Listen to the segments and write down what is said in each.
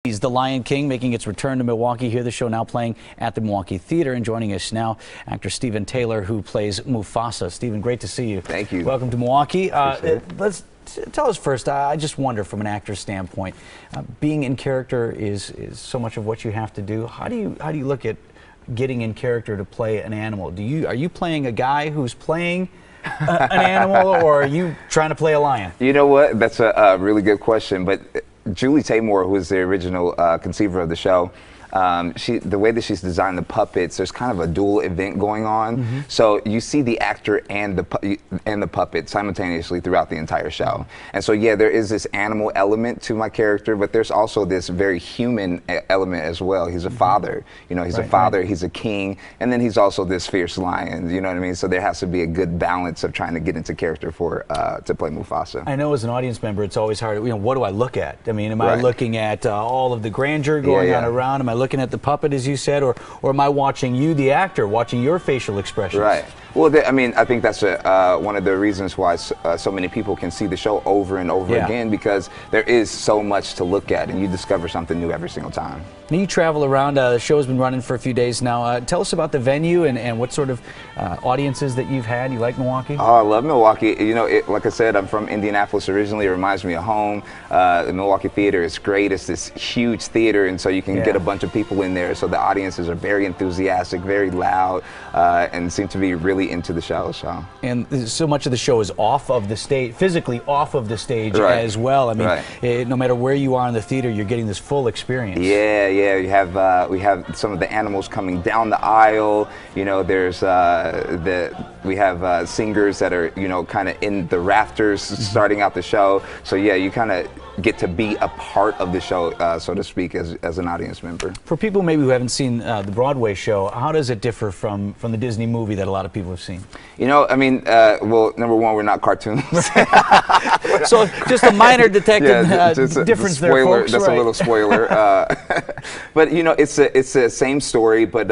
He's The Lion King making its return to Milwaukee here. The show now playing at the Milwaukee Theater, and joining us now, actor Steven Taylor, who plays Mufasa. Steven, great to see you. Thank you. Welcome to Milwaukee. Let's tell us first. I just wonder, from an actor's standpoint, being in character is so much of what you have to do. How do you look at getting in character to play an animal? Are you playing a guy who's playing an animal, or are you trying to play a lion? You know what? That's a really good question, but Julie Taymor, who is the original conceiver of the show, the way that she's designed the puppets, there's kind of a dual event going on. Mm-hmm. So you see the actor and the puppet simultaneously throughout the entire show. And so yeah, there is this animal element to my character, but there's also this very human element as well. He's a father, you know, he's a father, he's a king, and then he's also this fierce lion, you know what I mean? So there has to be a good balance of trying to get into character for to play Mufasa. I know as an audience member, it's always hard, you know, what do I look at? I mean, am I looking at all of the grandeur going on around? Am I looking at the puppet, as you said, or am I watching you, the actor, watching your facial expressions? Right. Well, I mean, I think that's one of the reasons why so many people can see the show over and over again, because there is so much to look at, and you discover something new every single time. Now you travel around. The show's been running for a few days now. Tell us about the venue and what sort of audiences that you've had. You like Milwaukee? Oh, I love Milwaukee. You know, like I said, I'm from Indianapolis originally. It reminds me of home. The Milwaukee Theater is great. It's this huge theater, and so you can get a bunch of people in there. So the audiences are very enthusiastic, very loud, and seem to be really into the show. And so much of the show is off of the stage, physically off of the stage as well. I mean, no matter where you are in the theater, you're getting this full experience. Yeah. We have some of the animals coming down the aisle. You know, there's we have singers that are, you know, kind of in the rafters starting out the show. So yeah, you kind of get to be a part of the show, so to speak, as an audience member. For people maybe who haven't seen the Broadway show, how does it differ from the Disney movie that a lot of people have seen? You know, I mean, well, number one, we're not cartoons. So just a minor detected difference there, folks. That's a little spoiler. But you know, it's the same story, but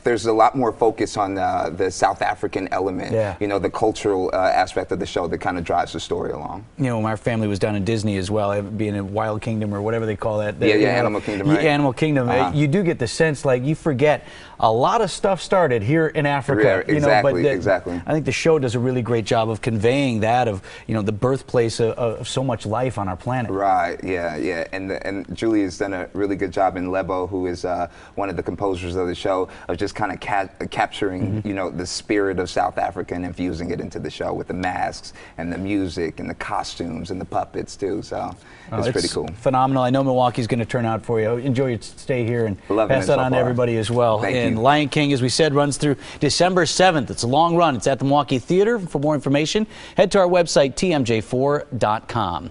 there's a lot more focus on the South African element. Yeah. You know, the cultural aspect of the show that kind of drives the story along. You know, my family was down in Disney as well, being in Wild Kingdom or whatever they call that. Animal Kingdom. Right? Animal Kingdom. You do get the sense like you forget a lot of stuff started here in Africa. Yeah, exactly. Exactly. I think the show does a really great job of conveying that, of, you know, the birthplace of so much life on our planet. Right. Yeah. And Julie has done a really good job in Lebo, who is one of the composers of the show, of just kind of capturing, you know, the spirit of South Africa and infusing it into the show with the masks and the music and the costumes and the puppets too. So it's pretty cool. Phenomenal. I know Milwaukee's going to turn out for you. Enjoy your stay here and pass that on to everybody as well. Thank you. Lion King, as we said, runs through December 7th. It's a long run. It's at the Milwaukee Theater. For more information, head to our website, TMJ4.com.